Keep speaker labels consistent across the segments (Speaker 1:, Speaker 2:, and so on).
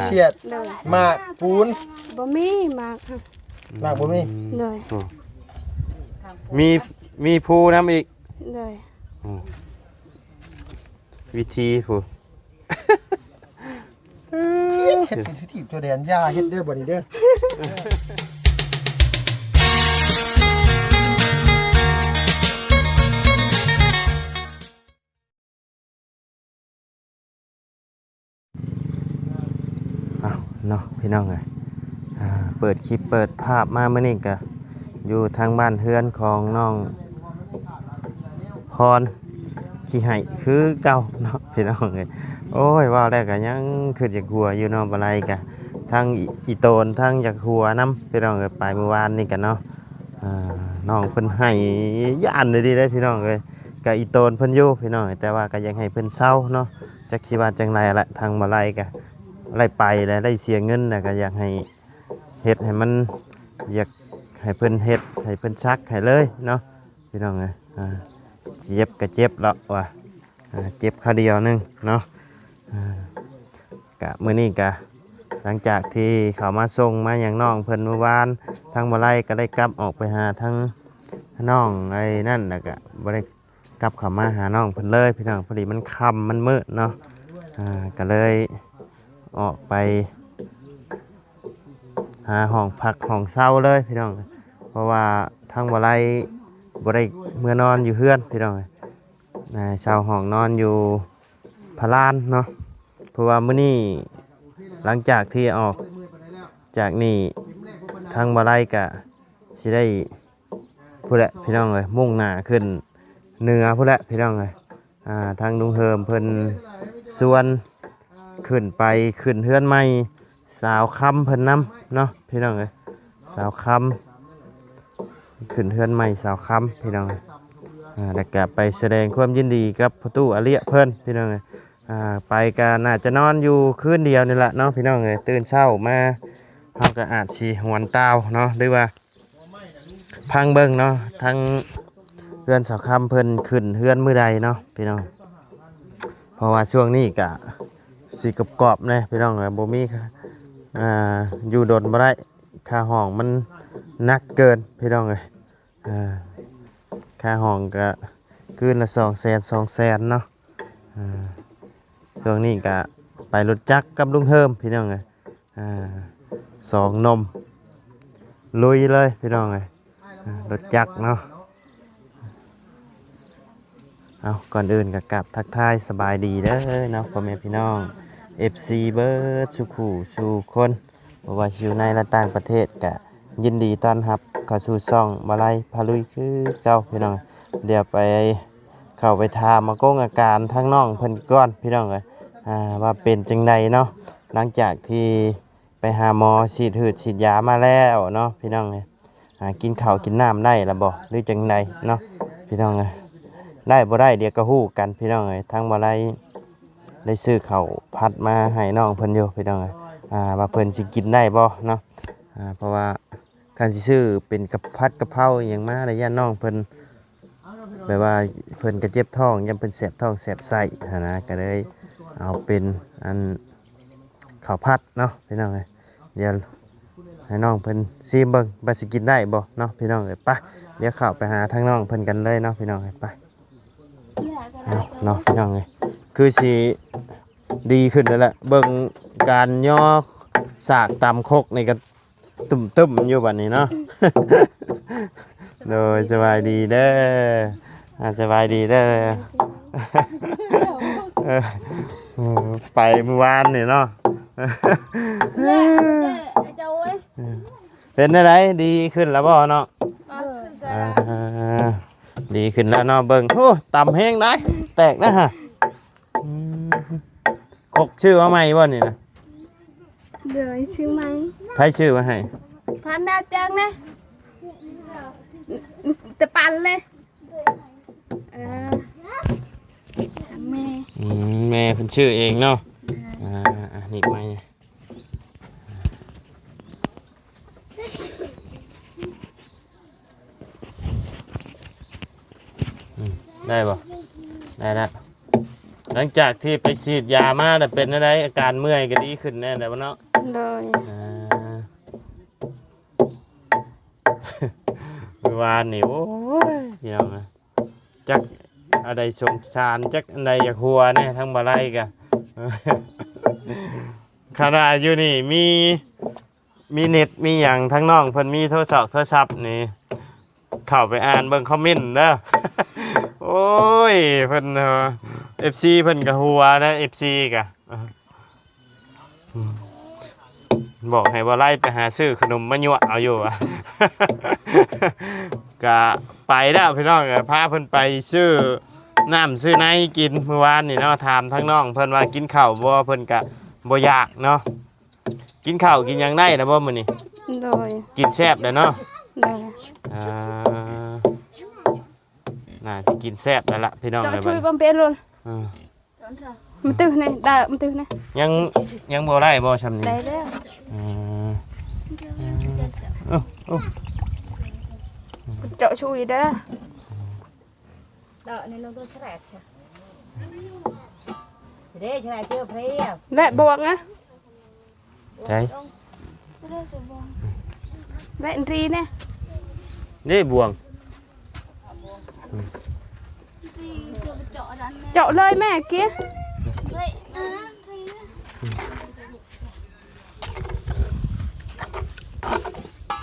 Speaker 1: เสียดหมากปูน
Speaker 2: บ่มีหมาก
Speaker 1: บ่มี
Speaker 2: เลย
Speaker 3: มีภูน้ำอีก
Speaker 2: เลย
Speaker 3: วิธีภู
Speaker 1: เฮ็ดเป็นที่ตัวแดนยาเฮ็ดเด้อบ่นี่เด้อ
Speaker 3: เนาะพี่น้องเลยเปิดคลิปเปิดภาพมาเมื่อนี้ก็อยู่ทางบ้านเฮือนของน้องพรขี้ไห้คือเก่าเนาะพี่น้องเลยโอ้ยว่าแรกก็ยังคือจากหัวอยู่เนาะอะไรกะทั้งอีโตนทั้งจากหัวน้ำพี่น้องเลยไปเมื่อวานนี่กันเนาะน้องเพิ่นให้ย่านเลยดีเลยพี่น้องเลยกับอีโตนเพิ่นอยู่พี่น้องแต่ว่าก็ยังให้เพิ่นเศร้าเนาะจักสิว่าจังไรละทางมาไล่กะไล่ไปแล้วได้เสียเงินนะก็อยากให้เฮ็ดให้มันอยากให้เพิ่นเฮ็ดให้เพิ่นซักให้เลยเนาะพี่น้องเอ้ยเจ็บก็เจ็บแล้วว่ะเจ็บคาเดียวนึงเนาะกะมื้อนี้กะหลังจากที่เขามาส่งมาอย่างน้องเพิ่นเมื่อวานทางบ่ไล่ก็ได้กลับออกไปหาทางน้องไอ้นั่นแล้วก็บ่ได้กลับเข้ามาหาน้องเพิ่นเลยพี่น้องพอดีมันค่ำมันมืดเนาะก็เลยออกไปหาห้องพักห้องเช่าเลยพี่น้องเพราะว่าทางบ่ไล่บ่ได้เมื่อนอนอยู่เฮือนพี่น้องเช่าห้องนอนอยู่พะลานเนาะเพราะว่ามื้อนี้หลังจากที่ออกจากนี่ทางบ่ไล่ก็สิได้ผู้ละพี่น้องเลยมุ่งหน้าขึ้นเหนือผู้ละพี่น้องเลยทางลุงเฮิมเพิ่นส่วนขึ้นไปขึ้นเฮือนใหม่สาวคำเพิ่นน้ำเนาะพี่น้องเอ้ยสาวคำขึ้นเฮือนใหม่สาวคำพี่น้องแล้วก็ไปแสดงความยินดีกับพ่อตู้อาเลียเพิ่นพี่น้องเอ้ยไปก็น่าจะนอนอยู่คืนเดียวนี่แหละเนาะพี่น้องเอ้ยตื่นเช้ามาเขาก็อาจสิหวนตาวเนาะหรือว่าพังเบิ่งเนาะทั้งเฮือนสาวคำเพิ่นขึ้นเฮือนมื้อใดเนาะพี่น้องเพราะว่าช่วงนี้ก็สีกรอบๆเลยพี่น้องบ่มีค่ะอยู่ดนบ่ได้ค่าห้องมันนักเกินพี่น้องเลยค่าห้องก็คืนละ200,000เนาะช่วงนี้ก็ไปรถจักรกับลุงเฮิมพี่น้องเลยสองนมลุยเลยพี่น้องเลยรถจักรเนาะเอาก่อนอื่นก็กลับทักทายสบายดีเด้อเนาะพ่อแม่พี่น้องFC เบิร์ดสุขูสู่คนบ่ว่าอยู่ในและต่างประเทศก็ยินดีต้อนรับเข้าสู่ช่องบ่ไล่พาลุยคือเจ้าพี่น้องเดี๋ยวไปเข้าไปถามมาโกงอาการทั้งน้องเพิ่นก่อนพี่น้องเอ้ยว่าเป็นจังไดเนาะหลังจากที่ไปหาหมอฉีดหืดฉีดยามาแล้วเนาะพี่น้องเอ้ยกินข้าวกินน้ำได้ละบ่หรือจังไดเนาะพี่น้องเอ้ยได้บ่ได้เดี๋ยวก็ฮู้กันพี่น้องเอ้ยทั้งบ่ไล่ได้ซื้อข้าวผัดมาให้น้องเพิ่นอยู่พี่น้องว่าเพิ่นสิกินได้บ่เนาะเพราะว่าการสิซื้อเป็นกับผัดกะเพราอย่างมาระยะน้องเพิ่นแบบว่าเพิ่นก็เจ็บท้องยังเพิ่นแสบท้องแสบไส้นะก็เลยเอาเป็นอันข้าวผัดเนาะพี่น้องเดี๋ยวให้น้องเพิ่นซิมเบิ่งว่าสิกินได้บ่เนาะพี่น้องไปเดี๋ยวเข้าไปหาทางน้องเพิ่นกันเลยเนาะพี่น้องไปเนาะพี่น้องคือสิดีขึ้นแล้วแหละเบิ่งการย่อสากตำคกในกันตุ่มอยู่บัดนี้เนาะ โดยสบายดีเด้อสบายดีเด้อ ไปเมื่อวานนี่เนาะ เป็นอะไรดีขึ้นแล้วบ่เนาะดีขึ้นแล้วเนาะเบิ่งโอ้ตำแห้งได้แตกนะฮะคกชื่อว่าไม่บ่นี่นะ
Speaker 2: เดี๋ยวชื่อไหม
Speaker 3: ไผชื่อมาให้
Speaker 2: พันดาวจังนะแต่ปันเลยแม่
Speaker 3: แม่เพิ่นชื่อเองเนาะนี่ไม้ได้บ่ได้แล้ว หลังจากที่ไปฉีดยามาแล้วเป็นอะไรอาการเมื่อยก็ดีขึ้นแน่แล้วเนาะ
Speaker 2: โดย
Speaker 3: เมื่อวานนี่โอ้ยพี่น้องนะจักอะไรสงสารจักอะไรอยากหัวเนี่ยทั้งบาไลกะ ขนาดอยู่นี่มีเน็ตมีอย่างทั้งน้องเพิ่นมีโทรศัพท์นี่เข้าไปอ่านเบิ่งคอมเมนต์เด้อ โอ้ยเพิ่นFC เพิ่นก็หัวนะ FC กะบอกให้บ่ไล่ไปหาซื้อขนมมายั่วเอาอยู่อะ ก็ไปแล้วพี่น้องก็พาเพิ่นไปซื้อน้ำซื้อไนกินเมื่อวานนี่เนาะถามทั้งน้องเพิ่นว่ากินข้าวบ่เพิ่นก็บ่อยากเนาะกินข้าวกินหยังได้นะบ่มื้อนี้
Speaker 2: โดย
Speaker 3: กินแซ่บเลยเนาะ
Speaker 2: โดย
Speaker 3: น่าสิกินแซ่บแล้วล่ะพี่น้อง
Speaker 2: เจ้า
Speaker 3: เลย
Speaker 2: ช่
Speaker 3: บั
Speaker 2: วย
Speaker 3: ด
Speaker 2: บำเพ็ญเลย
Speaker 3: อืม
Speaker 2: มันตื้อนี่ได้มันตื้อนี่
Speaker 3: ยังบ่ได้บ่ซำนี้
Speaker 2: ได้แล้ว
Speaker 3: อืมเอ้า
Speaker 2: เจ้าช่วยเด้อ
Speaker 4: Đợi nên nó tôi sẽ rẹt kìa. Thì đây cho này chưa thấy à?
Speaker 2: ได้บวกนะ
Speaker 3: ใช่
Speaker 2: ได้รีเนี่ย
Speaker 3: นี่บวง
Speaker 2: เจาะเลยแม่เกี้ย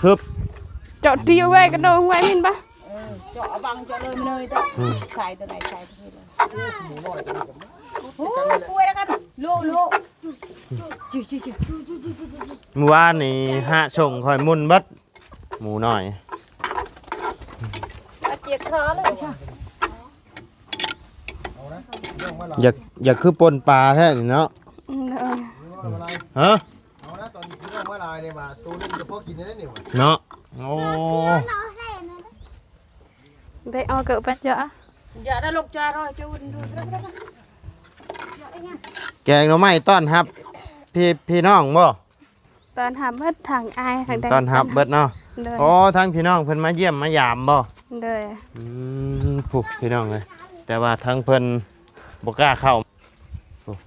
Speaker 3: ฮึบ
Speaker 2: เจาะตีไว้กันโดนไว้มินปะ
Speaker 4: Chọ bằng chọ nơi nơi đó. Xài từ này xài từ đây.
Speaker 1: หมูน้อยตัวนี้กับ
Speaker 4: Ui đã cắt. Lô lô. Chừ chừ chừ.
Speaker 3: เมื่อวานนี่หะส่งคอยมุ่นเบัดหมูหน่อย
Speaker 4: Chiếc khó đấy sao?
Speaker 1: เอานะเรื่องมาหลาย
Speaker 3: อยากคือปนปลาแท้นี่เนาะ
Speaker 1: อะไร
Speaker 3: ฮะ
Speaker 1: เอานะตอนนี้เรื่องมาหลายเนี่ยมาตัวนึงจะพอกินได้เนี่ย
Speaker 3: เนาะโอ้
Speaker 2: ได้เอาเกิดไปเจาะ
Speaker 4: Dạ đã lục trà rồi cho Vinh rồi.
Speaker 3: แกงหน่อไม้ต้อนรับพี่น้องบ่
Speaker 2: ตอนหาเบิดทางอายทางใด
Speaker 3: ต้อนรับเบิดเนาะ
Speaker 2: เลย
Speaker 3: โอ้ทั้งพี่น้องเพิ่นมาเยี่ยมมายามบ่
Speaker 2: เลย
Speaker 3: ผูกพี่น้องเลยแต่ว่าทั้งเพิ่นบ่กล้าเข้าผูก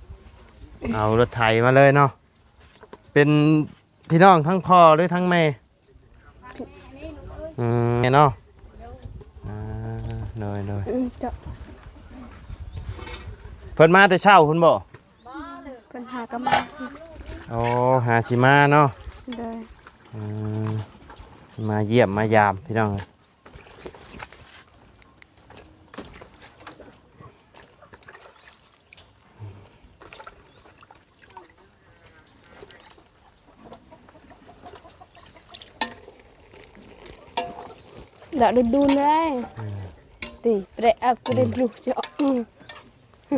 Speaker 3: เอารถไถมาเลยเนาะเป็นพี่น้องทั้งพ่อหรือทั้งแม่แม่เนาะหน่อย
Speaker 2: เจาะ
Speaker 3: เพิ่นมาแต่เช้าคุณบ่
Speaker 2: เป็นหากำมา
Speaker 3: โอ้หาสิมาเนาะ
Speaker 2: เลย
Speaker 3: มาเยี่ยมมายามพี่น้องเลย
Speaker 2: เดี๋ยวดูเลยตีเปรอะกูได้ดูเจาะ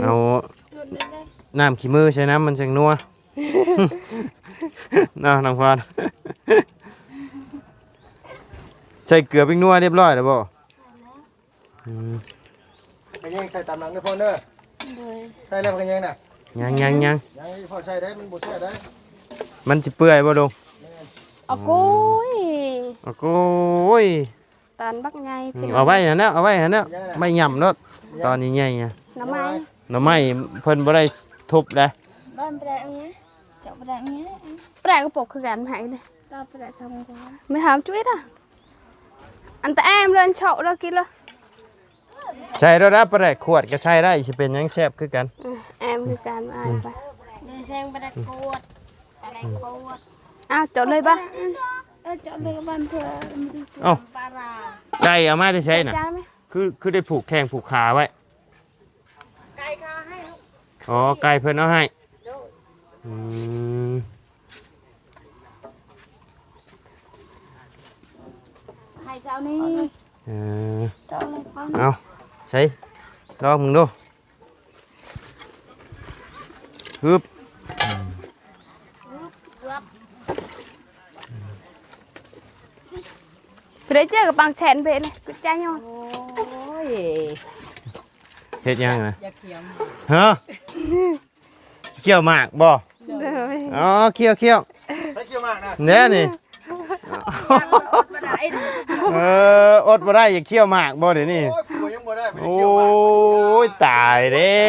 Speaker 3: เอาน้ำขี้มือใช้น้ำมันจังนัว น่าน้องพร ใส่เกลือปิ้งนัวเรียบร้อยแล้วบ่
Speaker 1: ไปแย่งใส่ตามหลังเลยพ่อเด้อใส่แล้วไปแย่งน่ะ
Speaker 3: ยัง
Speaker 1: ยังพ่อใส่ได้มันบ่ใส่ได้
Speaker 3: มันสิเปื่อยบ่ดง
Speaker 2: เอากุ้ย
Speaker 3: โอ้โอ้ย
Speaker 2: ตอนบักไงพี่
Speaker 3: เอาไว้หั่นแหล้วเอาไว้หั่นแหล้วไม่หย่ำรถตอนนี้ใหญ่ไง
Speaker 2: น้ำไม้
Speaker 3: หน่อไม้เพิ่นบ่ได้ทุบเลย
Speaker 4: Bạn bè nhé. Chọ bạn nhé.
Speaker 2: แปรกระปกคือกันหายเลย
Speaker 4: Tao phải lại thăm quá.
Speaker 2: ไม่ถามจุ้ยอ่ะอันแต่แอมเล่นเฉาะแล้วกินเลย
Speaker 3: ใช้แล้วนะปลาแดกขวดก็ใช้ได้สิเป็นหยังแซ่บคือกัน
Speaker 2: แอมคือการมาอายไป
Speaker 4: Để xem bạn đặt cột. Bạn đặt cột.
Speaker 2: อ้าวเจาะเลยปะ
Speaker 4: Chọ lấy bạn thừa.
Speaker 3: เอ้า
Speaker 4: Bà rà.
Speaker 3: ไก่เอามาได้ใช้น่ะ
Speaker 2: จานไหม
Speaker 3: คือได้ผูกแข้งผูกขาไว้
Speaker 4: Cay ca hay không?
Speaker 3: อ๋อไก่เพิ่นเอาให้อืม
Speaker 4: Hay sao đi.
Speaker 3: เออ
Speaker 4: Chọ lấy con.
Speaker 3: เอาใช้ลองมึงดูฮึบ
Speaker 2: ไปได้เจอกับบางแฉนไปเลยกูใจยอน
Speaker 4: Ôi.
Speaker 3: เฮ็ดยังไง
Speaker 4: Dạ kiếm.
Speaker 3: ฮะเคี่ยวหมากบ่
Speaker 2: เลย
Speaker 3: อ๋อเคี่ยว
Speaker 1: ไปเกี่ยวมากนะ
Speaker 3: เนี่ยนี่
Speaker 4: Bà đại.
Speaker 3: อดบ่ได้อย่าเคี่ยวหมากบ่เดี๋ยวนี้
Speaker 1: โอ้ยผัวยังบ่ได้ไป
Speaker 3: โอ้ยตายแล้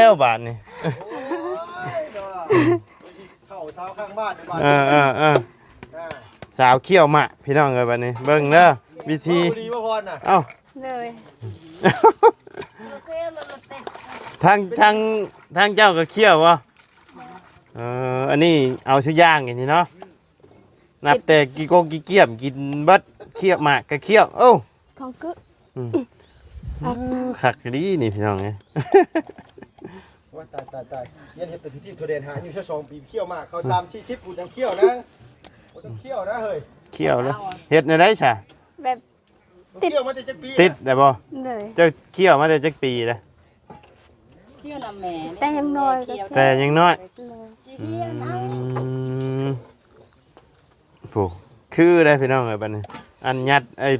Speaker 3: วบาดนี่
Speaker 1: เข้าเช้าข้างบ้านในบ้าน
Speaker 3: สาวเขี้ยวหมะพี่น้องเอ้ยบาดนี้เบิ่งเด้อวิธี
Speaker 1: ดีบ่พรน่ะ
Speaker 3: เอ้า
Speaker 2: เลย
Speaker 3: ทางเจ้าก็เขี้ยวบ่อันนี้เอาชื่อย่างอย่างนี้เนาะนับแต่กี่โกกี่เกียมกินเบัดเขี้ยวหมากก็เขี้ยวโอ้
Speaker 2: ของกึ
Speaker 3: คักดีนี่พี่น้องเอ้ย
Speaker 1: ว่าตายเย็นเฮ็ดเป็นที่ตัวเด่นหาอยู่แค่2ปีเขี้ยวมากเขา3-40กูยังเขี้ยวนะกูต้องเขี้ยวนะเฮ้ย
Speaker 3: เขี้ยวเลยเฮ็ดในได้ซะ
Speaker 2: แบบ
Speaker 1: เขี้ยวมาแต่จักปี
Speaker 3: ติดได้บ่
Speaker 2: เลย
Speaker 3: เจ้าเขี้ยวมาแต่จักปีแล้ว
Speaker 4: เที่ยวน้ำแม่
Speaker 2: แต่ยังน้อยก็
Speaker 3: แต่ยังน้อย
Speaker 2: เลย
Speaker 3: โอ้คือได้พี่น้องเอ้ยบัดนี้อันยัดไอ้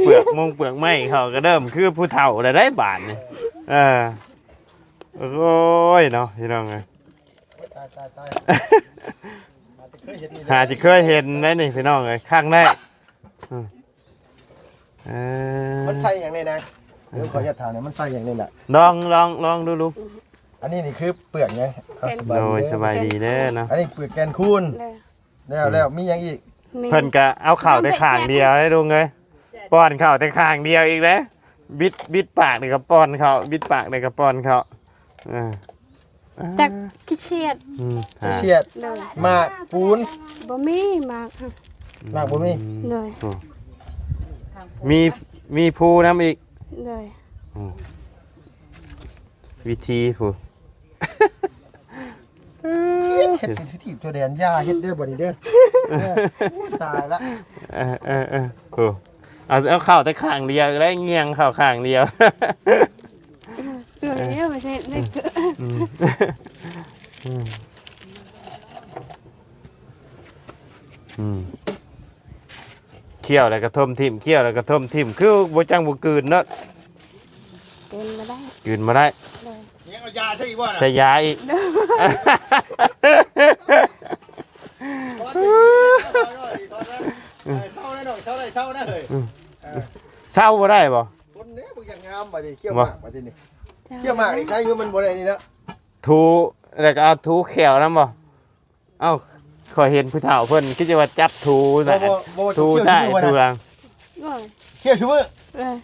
Speaker 3: เปลือกมงเปลือกไม้เขาก็เริ่มคือผู้เฒ่าได้บาดนี่โอ้ยเนาะพี่น้องเอ้ย
Speaker 1: ตาย
Speaker 3: หาจะเคยเห็นได้นี่พี่น้องเอ้ยข้างแรก
Speaker 1: มันใส่อย่างนี้นะเดี๋ยวขออนุญาตถามเนี่ยมันใส่อย่างนี้น่ะ
Speaker 3: ลองดู
Speaker 1: อันนี้นี่คือเปลือกไงเอา
Speaker 3: โดยสบายดีเด้อเนาะ
Speaker 1: อันนี้เปลือกแกนคูน
Speaker 2: เลย
Speaker 1: แล้วมีอย่างอีก
Speaker 2: มี
Speaker 3: เพิ่นก็เอาข่าวแต่ข้างเดียวได้ดูเงยป้อนข่าวแต่ข้างเดียวอีกแล้วบิดปากนี่ก็ป้อนเขาบิดปากนี่ก็ป้อนเขา
Speaker 2: จากขี้เชียด
Speaker 1: เสียด
Speaker 2: เลย
Speaker 1: หมากปูน
Speaker 2: บ่มีมาก
Speaker 1: หมากบ่มี
Speaker 2: เลย
Speaker 3: มีภูน้ำอีก
Speaker 2: เลย
Speaker 3: วิธีภู
Speaker 1: เฮ็ดเป็นที่ตัวแดนย่าเฮ็ดเด้อบ่นี่เด้อตายละ
Speaker 3: ภูเอาข่าวแต่ข้างเดียวได้เงียงข่าวข้างเดียว
Speaker 2: เลยเนี่ยไม่ใช่เด็ก
Speaker 3: เคี่ยวแล้วก็ท่มทิ่มเคี่ยวแล้วก็ท่มทิ่มคือบ่จังบ่กลืนเนาะ
Speaker 2: เป็นมาได้
Speaker 3: กลืนมาได้
Speaker 1: ยังเอายาใช่อีกบ่น่ะ
Speaker 3: ใส่ยาอีก
Speaker 1: เศร้านะเฮ้ย
Speaker 3: เศร้าบ่ได้บ่
Speaker 1: คนนี้มึงอย่างงามบ่ดิเขี้ยวหมากบ่ทีนี่เขี้ยวหมากนี่ใช้อยู่มันบ่ได้นี่นะ
Speaker 3: ทูแล้วก็เอาทูแขวนํบ่เอ้าขอยเห็นผู้เฒ่าเพิ่นคิดว่าจับทูน่ะทูใช่ทูหลัง
Speaker 2: เลย
Speaker 1: เขี้ยวชั่วมือ
Speaker 2: เลย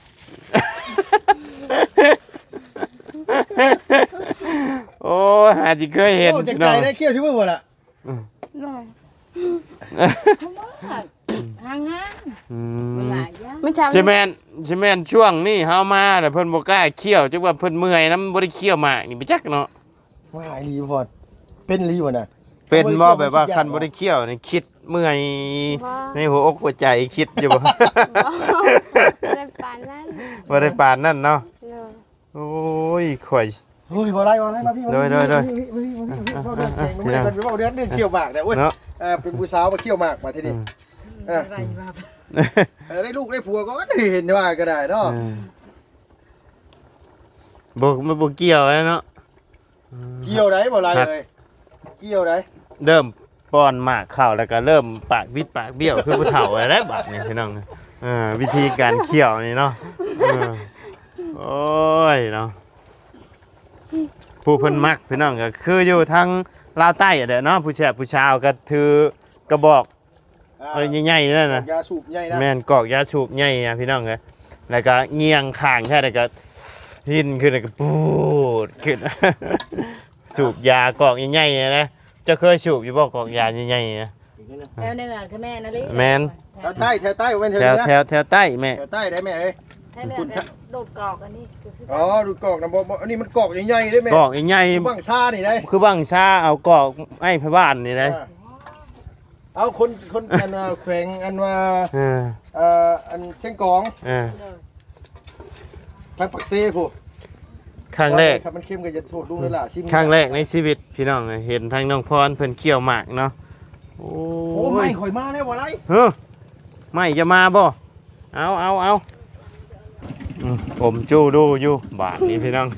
Speaker 3: โอ้ยหาจิเคยเห็น
Speaker 1: โอ้จัก
Speaker 3: พี่น้
Speaker 1: ใจ
Speaker 3: อง
Speaker 1: ได้เขี้ยวชั่วมือบ่ล่ะ
Speaker 2: เลย
Speaker 4: ห่าง
Speaker 3: อื
Speaker 4: ๆ
Speaker 3: ม
Speaker 4: หลายอย่าง
Speaker 2: ไม่ใช่
Speaker 3: ใช่แม่นช่วงนี้เฮามาแต่เพิ่นบ่กล้าเคี่ยวจักว่าเพิ่นเมื่อยนำบ่ได้เคี่ยวมากนี่ไปจักเนาะ
Speaker 1: ว่าหายลีพอดเป็นลีบ่น่ะ
Speaker 3: เป็นบ่แบบว่าคันบ่ได้เคี่ยวนี่คิดเมื่อยในหัวอกหัวใจคิดอยู่บ่
Speaker 2: ได้ปานนั้น
Speaker 3: บ่ได้ปานนั่นเนาะ
Speaker 2: เลย
Speaker 3: โอ้ยข่อย
Speaker 1: เฮ้ยบ่ไรมาพี่
Speaker 3: โดย
Speaker 1: เก่งมันไม่ทันไปเว้าเรื่องเขี้ยวหมากเนี่ยเว้ย
Speaker 3: เนาะ
Speaker 1: เป็นผู้สาวมาเขี้ยวหมากมาทีนี้
Speaker 4: อะไรบ้า
Speaker 1: ได้ลูกได้ผัวก็เห็นว่าก็ได้เนาะ
Speaker 3: บ่เกี่ยวแล้วเนาะ
Speaker 1: เกี่ยวได้บ่ไรเลยเกี่ยวได้
Speaker 3: เริ่มป้อนหมากข้าวแล้วก็เริ่มปากบิดปากเบี้ยวคือผู้เฒ่าแล้วบัดนี้พี่น้องวิธีการเคี่ยวนี่เนาะโอ้ยเนาะผู้เพิ่นมักพี่น้องก็คืออยู่ทางลาวใต้เด้อเนาะผู้แซ่บผู้ชาวก็ถือกระบอกใหญ่ๆนั่นน่ะ
Speaker 1: ยาสูบใหญ่นะ
Speaker 3: แม่นกอกยาสูบใหญ่นะพี่น้องเอ้ยแล้วก็เงียงข้างแค่แล้วก็หินขึ้นแล้วก็ปูดขึ้น สูบยากอกใหญ่ๆนะจะเคยสูบอยู่บ่กอกยาใหญ่ๆนะ
Speaker 4: แล้วเนื้อคือแม่นะลิ
Speaker 3: แม่น
Speaker 1: แถวใต้เว้นแถว
Speaker 3: แถว
Speaker 1: นี้
Speaker 3: แถวแถวใต้แม่
Speaker 1: แถวใต้ได้แม่เอ้ย
Speaker 4: ถ้าเนื้อโดดกอกอันนี้คือ
Speaker 1: อ๋อดูกอกนะบ่อันนี้มันกอกใหญ่ๆได้แม่
Speaker 3: กอกใหญ่
Speaker 1: บังชานี่ได้
Speaker 3: ๆคือบังชาเอากอกไอ้พระบ้านนี่นะ
Speaker 1: เอาคนอันว่าแขวงอันว่าอันเชียงกอง ทางปักเซ่ผู้
Speaker 3: ครั้งแรก
Speaker 1: ครับมันเข้มก็จะโทษลูกเลยล่ะชิม
Speaker 3: ครั้งแรกในชีวิตพี่น้องเอ้ยเห็นทางน้องพรเพิ่นเคี่ยวหมากเนาะโอ้
Speaker 1: โอ้ไม่
Speaker 3: ย
Speaker 1: ข่อยมาแล้วบ่ไร
Speaker 3: เฮ้อไม่จะมาบ่เอาผมจู้ดูอยู่บาทนี้พี่น้อง
Speaker 1: ไ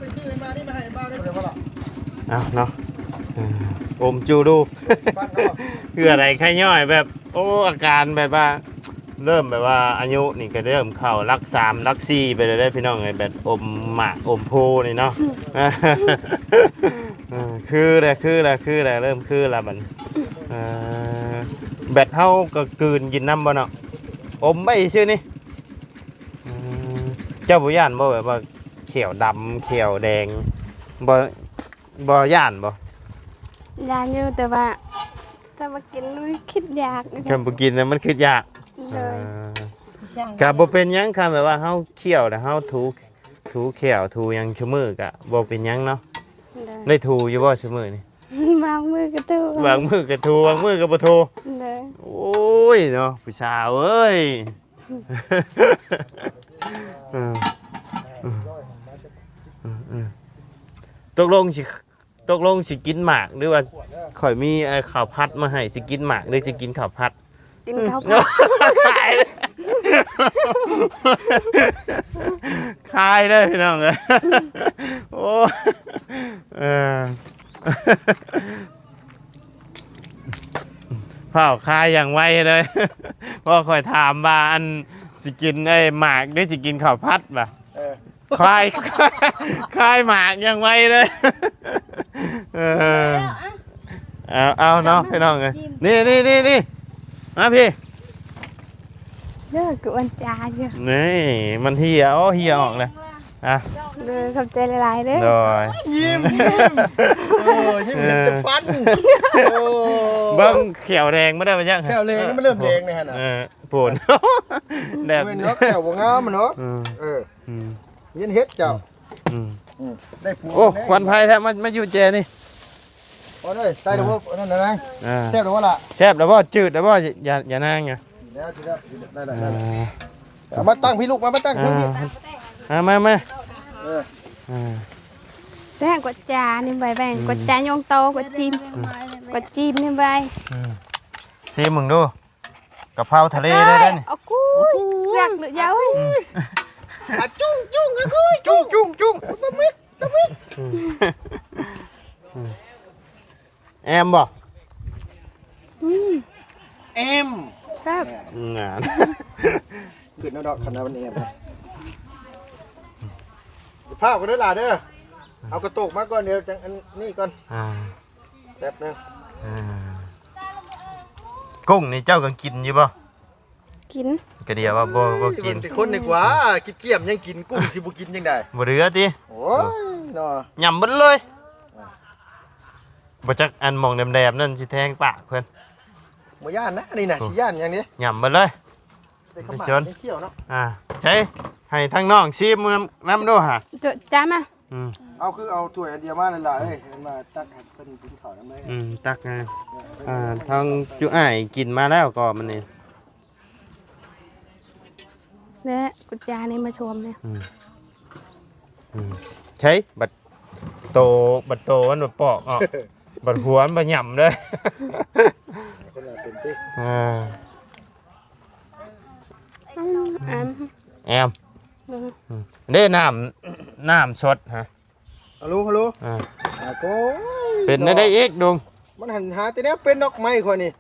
Speaker 1: ปซื้อมานี่มาให้บ้านได้บ่ล่ะ
Speaker 3: เอาเนาะอมจูดู
Speaker 1: บ้านเนาะ
Speaker 3: คืออะไรไข้ย่อยแบบโอ้อาการแบบว่า เริ่มแบบว่าอายุนี่ก็เริ่มเข้ารัก3รัก4ไปเลยได้พี่น้องไอ้แบบอมหมากอมโพนี่เนาะ คือแหละเริ่มคือแล้วมันแบตเฮาก็กลืนกินน้ำบ่เนาะอมไปชื่อนี่เจ้าบ่ย่านบ่แบบว่าเขียวดำเขียวแดงบ่ย่านบ่
Speaker 2: ยาอยู่แต่ว่ากินมันคิดยากนะ
Speaker 3: คำบ่กินน่ะมันคือยาก
Speaker 2: เลย
Speaker 3: ก็บ่เป็นหยังค่ะแบบว่าเฮาเคี่ยวแล้วเฮาถูแขวถูหยังชั่วมือก็บ่เป็นหยังเนาะ
Speaker 2: เลย
Speaker 3: ได้ถูอยู่บ่ชั่วมือนี่
Speaker 2: บางมือก็ตู้
Speaker 3: บางมือก็ถูบางมือก็บ่ถู
Speaker 2: เลย
Speaker 3: โอ้ยเนาะผู้สาวเอ้ยตกลงสิกินหมากหรือว่าข่อยมีข้าวผัดมาให้สิกินหมากหรือสิกินข้าวผัด
Speaker 2: กินข้าวผัด
Speaker 3: คายเลยพี่น้องเอ้ยโอ้เผาคายอย่างไวเลยเพราะคอยถามว่าอันสิกินไอ้หมากหรือสิกินข้าวผัดป่ะคายหมากอย่างไวเลยเอาเนาะพี่น้องเอ้ยนี่มาพี่
Speaker 2: เด้อกูอันจาอยู่
Speaker 3: นี่มันเหี่ยวออกเลยอ่ะ
Speaker 2: เลยขอบใจหลายๆเด้อ
Speaker 3: โดย
Speaker 1: ยิ้มโอ้ยิ้มเห็นแต่ฟันโอ้
Speaker 3: เบิ้งเขียวแดงไม่ได้มายัง
Speaker 1: แค่เลงมันเริ่มแดงเลยฮะน่ะ
Speaker 3: ปวดแดด
Speaker 1: เว้นเนาะแค่บ่งามมันเนาะเย็นเฮ็ดเจ้าได้ปู
Speaker 3: โอ้ควันไฟแท้มาอยู่เจนี่
Speaker 1: พอเลยใส่แล้วบ่นั่นนะแซ่บแล้วบ่ล่ะ
Speaker 3: แซ่บแล้วบ่จืดแล้วบ่อย่านางไง
Speaker 1: แล้วได้เอามาตั้งพี่ลูกมาตั้งพี่
Speaker 3: มา
Speaker 2: แบ่งกดจานี่ใบแบ่งกดจายงโตกดจิ้มนี่ใบ
Speaker 3: ชิมมึงดูกะเพราทะเลได้นี่
Speaker 2: เอากุ้ยรักหรือเย้า
Speaker 1: จุ้งกันคุยจุ้งบะมิด
Speaker 3: แอมบ่
Speaker 1: เอ็ม
Speaker 2: ครับ
Speaker 3: งาน
Speaker 1: ขึ้นดอกขนาดนี้ภาพกันด้วยล่ะเด้อเอากระตุกมาก่อนเดี๋ยวจังอันนี้ก่อนแป๊บนึง
Speaker 3: กุ้งนี่เจ้าก็กินอยู่บ่
Speaker 2: กิน
Speaker 3: กะเดียวว่าบ่กิน
Speaker 1: คนดีกว่ากินเกี่ยมยังกินกุ้งสิบ่กินยังได้
Speaker 3: บ่เหลือติ
Speaker 1: โอ้ยเนาะ
Speaker 3: ยำเบิดเลยบ่จักอันมองแดมๆนั่นสิแทงปากเพิ่น
Speaker 1: บ่ย่านนะนี่น่ะสิย่านอย่างนี้
Speaker 3: ยำเบิดเลย
Speaker 1: ได้ขมาเขี้ยวเนาะ
Speaker 3: ใช่ให้ทั้งน้องชิมน้ำด้วยฮะ
Speaker 2: จดจ้ามา
Speaker 1: เอาคือเอาถ้วยอันเดียวมานั่นล่ะเอ้ยมาตักให้เพิ่นกินข้าวนำได้
Speaker 3: ตักไงทางจุอ้ายกินมาแล้วก็มันนี่
Speaker 2: และกดจานี่มาชมเนี่ย
Speaker 3: ใช่บัดโตมันบัดปอกออก บัดหัวมันบัดหย่ำเลย
Speaker 1: คนละเป็นติ
Speaker 3: แอมเด้น้ำสดฮะ
Speaker 1: ฮัลโหลโก้ย
Speaker 3: เป็นได้เอกดุง
Speaker 1: มันหันหาแต่เนี้ยเป็นดอกไม้คนนี่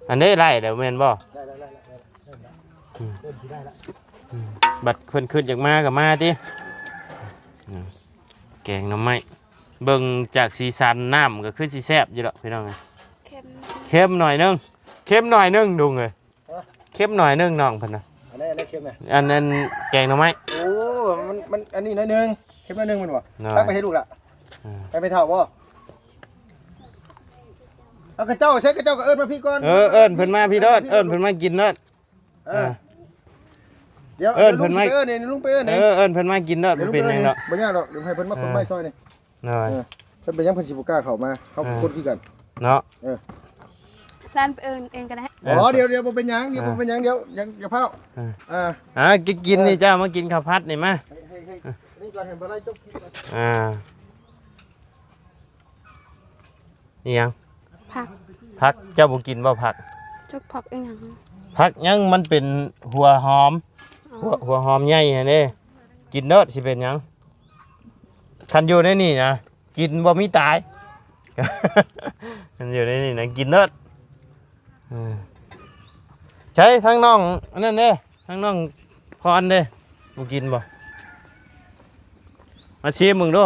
Speaker 3: อันนี้ไรเดี๋ยวแม่นบ่
Speaker 1: ได้เริ่มสิได้ละ
Speaker 3: บัดขึ้นจากมากับมาติแกงหน่อไม้เบิ่งจากสีสันน้ำก็คือสีแซ่บอยู่ดอกพี่น้องเข้มหน่อยนึงดุงเลยเข้มหน่อยนึงน้องเพิ่นน่ะ
Speaker 1: อันนี้เค็มน่ะ
Speaker 3: อันนั้นแกงหน่อไม้
Speaker 1: โอ้มันอันนี้น้อยนึงเค็มน้อยนึงมันบ่
Speaker 3: น้อย
Speaker 1: ตั้งไปให้ลูกละไปเท่าบ่เอากระเจ้าใช้กระเจ้าก็เอิ้นมาพี่ก่อน
Speaker 3: เอิ้นเพิ่นมาพี่เด้อเอิ้นเพิ่นมากินเด้อ
Speaker 1: เดี๋ยว
Speaker 3: เอิ้นเพิ่นมา
Speaker 1: เอิ้นนี่ลุงไปเอิ้นนี่
Speaker 3: เอิ้นเพิ่นมากินเด้อบ่เป็นหยังดอก
Speaker 1: บ่ยากดอกเดี๋ยวให้เพิ่นมาคนไม้ซอยนี่
Speaker 3: น้อย
Speaker 1: เพิ่นเป็นยังเพิ่นสิบ่กล้าเข้ามาเขาคนคือกัน
Speaker 3: เนาะ
Speaker 2: ร้านไปเอิญเองก็ได้
Speaker 1: อ๋อเดี๋ยวบ่เป็นหยังเดี๋ยวบ่เป็นหยังเดี๋ยวอย่าเผา
Speaker 3: กินนี่เจ้ามากินข้าวผัดนี่มา
Speaker 1: นี่ก่อนเห็นบ่ได้จบ
Speaker 3: นี่ยัง
Speaker 2: ผัก
Speaker 3: เจ้าบ่กินบ่ผัก
Speaker 2: จุกผักอีกอย่าง
Speaker 3: ผักยังมันเป็นหัวหอมหัวหอมใหญ่เด้กินเด้อสิเป็นหยังคันอยู่ในนี่นะกินบ่มีตาย คันอยู่ในนี่นะกินเด้อ ใช้ทั้งน้องอันนั้นเด้ทั้งน้องพรเด้บ่กินบ่มาชิมมึงดู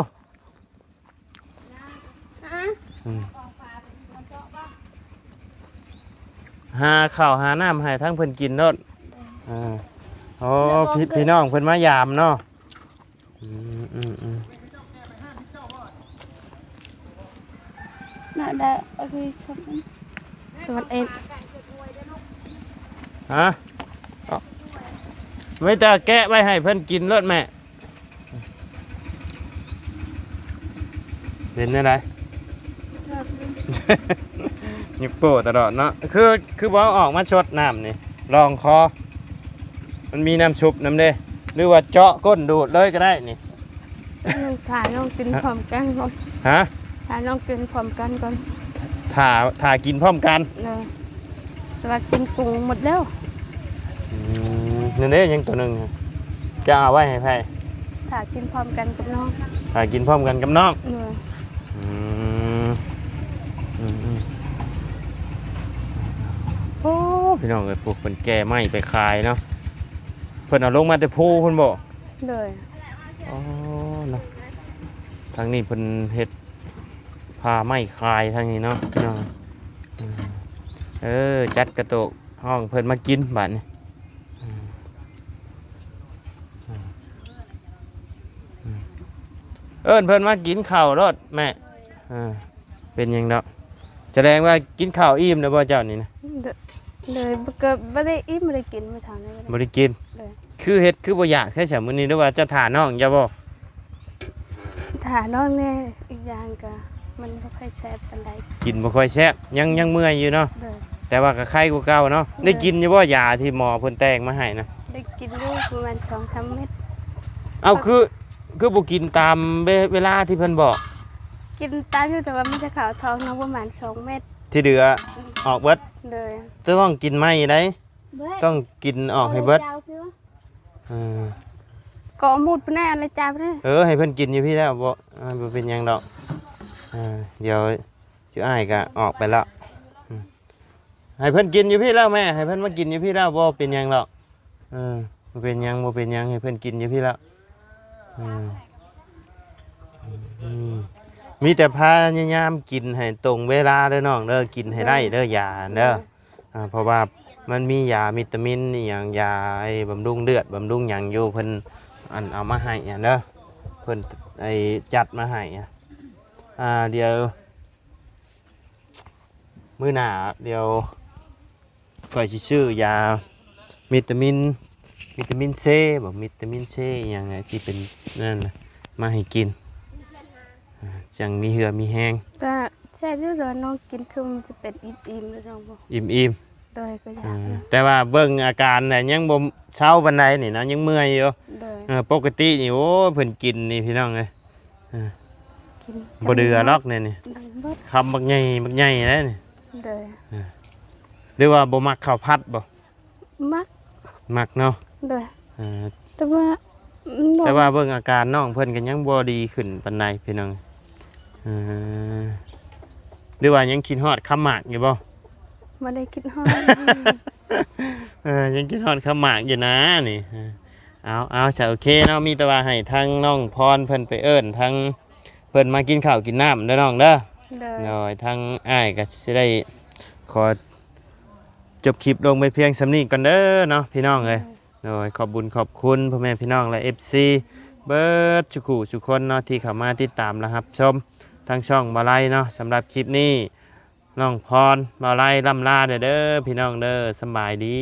Speaker 3: หาข้าวหาน้ำให้ทั้งเพิ่นกินโนดโอ้พี่น้องเพิ่นมายามเนาะ
Speaker 2: น่าได้เอาไปชมมันเอง
Speaker 3: ฮะไม่แต่แกะไว้ให้เพิ่นกินรถแม่เป็นอะไร ยิบโป้ตลอดเนาะคือบ่ออกมาชดน้ำนี่ลองคอมันมีน้ำชุบน้ำเด้หรือว่าเจาะก้นดูดเลยก็ได้นี่
Speaker 2: ถ่ายน้องกินพร้อมกันก่อน
Speaker 3: ฮะ
Speaker 2: ถ่ายน้องกินพร้อมกันก่อน
Speaker 3: ถ่ากินพร้อมกัน
Speaker 2: เลยแต่ว่ากินกุ้งหมดแล้ว
Speaker 3: นั่นเด้ยังตัวหนึ่งจะเอาไว้ให้ไผ
Speaker 2: ถ่ายกินพร้อมกันกับน้อง
Speaker 3: ถ่ากินพร้อมกันกับน้อง
Speaker 2: เลย
Speaker 3: โอ้พี่น้องเอ้ยพวกเพิ่นแก่ไม้ไปขายเนาะเพิ่นเอาลงมาแต่ภูเพิ่นบ่
Speaker 2: เลย
Speaker 3: อ๋อเนาะทางนี้เพิ่นเฮ็ดผ้าไม้ขายทางนี้เนาะพี่น้องจัดกระโตกห้องเพิ่นมากินบัดนี้เอิ้นเพิ่นมากินข้าวรถแม่เป็นหยังดอกแสดงว่ากินข้าวอิ่มแล้วบ่เจ้านี่นะ
Speaker 2: เลยก็ไม่ได้อิ่มไม่ได้กินมาทางนี้
Speaker 3: บ่ได้กิน
Speaker 2: เลย
Speaker 3: คือเฮ็ดคือบ่อยากแค่ฉะมื้อนี้หรือว่าจะถ่าน้องอย่าบ่
Speaker 2: ถ่ายน้องแน่อีกอย่างก็มันไม่ค่อยแซ่บปานใด
Speaker 3: กินบ่ค่อยแซ่บยังเมื่อยอยู่เนาะ
Speaker 2: เลย
Speaker 3: แต่ว่าก็ไข้กว่าเก่าเนาะได้กินอยู่บ่ยาที่หมอเพิ่นแต่งมาให้นะ
Speaker 2: ได้กินลูกประมาณ2-3 เม็ด
Speaker 3: เอ้าคือบ่กินตามเวลาที่เพิ่นบอก
Speaker 2: กินตามอยู่แต่ว่ามันจะขาวท้องน้องประมาณ2 เม็ด
Speaker 3: ที่เหลือออกเบิด
Speaker 2: เลย
Speaker 3: ต้องกินไม่ได้ต้องกินออกให้เบิด
Speaker 2: ก็มุดไปแน่อะไรจ้าไปแน่
Speaker 3: ให้เพิ่นกินอยู่พี่แล้วบ่เป็นหยังดอกเดี๋ยวจุอ้ายก็ออกไปแล้วให้เพิ่นกินอยู่พี่แล้วแม่ให้เพิ่นมากินอยู่พี่แล้วบ่เป็นหยังดอกบ่เป็นหยังให้เพิ่นกินอยู่พี่แล้วมีแต่พยายามกินให้ตรงเวลาเด้อน้องเด้อกินให้ได้เด้อยาเด้อเพราะว่ามันมียาวิตามินนี่อย่างยาไอ้บำรุงเลือดบำรุงหยังอยู่เพิ่นเอามาให้เด้อเพิ่นไอ้จัดมาให้เดี๋ยวมื้อหน้าเดี๋ยวก็สิซื้อยาวิตามินเซบ่วิตามินเซอหยังไงที่เป็นนั่นน่ะมาให้กินจังมีเหือมีแห้ง
Speaker 2: ก็แซ่บอยู่แต่ว่าน้องกินคือมันจะเป็นอิ่มๆเลยน้องบอก
Speaker 3: อิ่ม
Speaker 2: เลยก็อยาก
Speaker 3: แต่ว่าเบิ่งอาการน่ะยังบ่เช้าปานใดนี่นะยังเมื่อยอยู่
Speaker 2: เลย
Speaker 3: ปกตินี่โอ้เพิ่นกินนี่พี่น้องเอ้ย
Speaker 2: กิน
Speaker 3: บ่เดือหรอกนี่
Speaker 2: เลยเบิด
Speaker 3: คำบักใหญ่เลยนี่
Speaker 2: เลย
Speaker 3: หรือว่าบ่มักข้าวผัดบ่
Speaker 2: มัก
Speaker 3: เนาะ
Speaker 2: เลย
Speaker 3: เออ
Speaker 2: แต่ว่า
Speaker 3: แต่ว่าเบิ่งอาการน้องเพิ่นก็ยังบ่ดีขึ้นปานใดพี่น้องหรือว่ายังคิดฮอดคำหมากอยู่บ่
Speaker 2: ไม่ได้คิดฮอด
Speaker 3: ยังคิดฮอดคำหมากอยู่นะนี่เอาจะโอเคเนาะมีแต่ว่าให้ทางน้องพรเพิ่นไปเอิ้นทางเพิ่นมากินข้าวกินน้ำเด้อน้องเด้อ
Speaker 2: เลย
Speaker 3: โดยทางอ้ายก็สิได้ขอจบคลิปลงไปเพียงสำนี้ก่อนเด้อเนาะพี่น้องเอ้ยโดยขอบบุญขอบคุณพ่อแม่พี่น้องและ FC เบิดทุกคนเนาะที่เข้ามาติดตามและรับชมทางช่องบ่ไล่เนาะสำหรับคลิปนี้น้องพรบ่ไล่ล่ำลาเด้อพี่น้องเด้อสำบายดี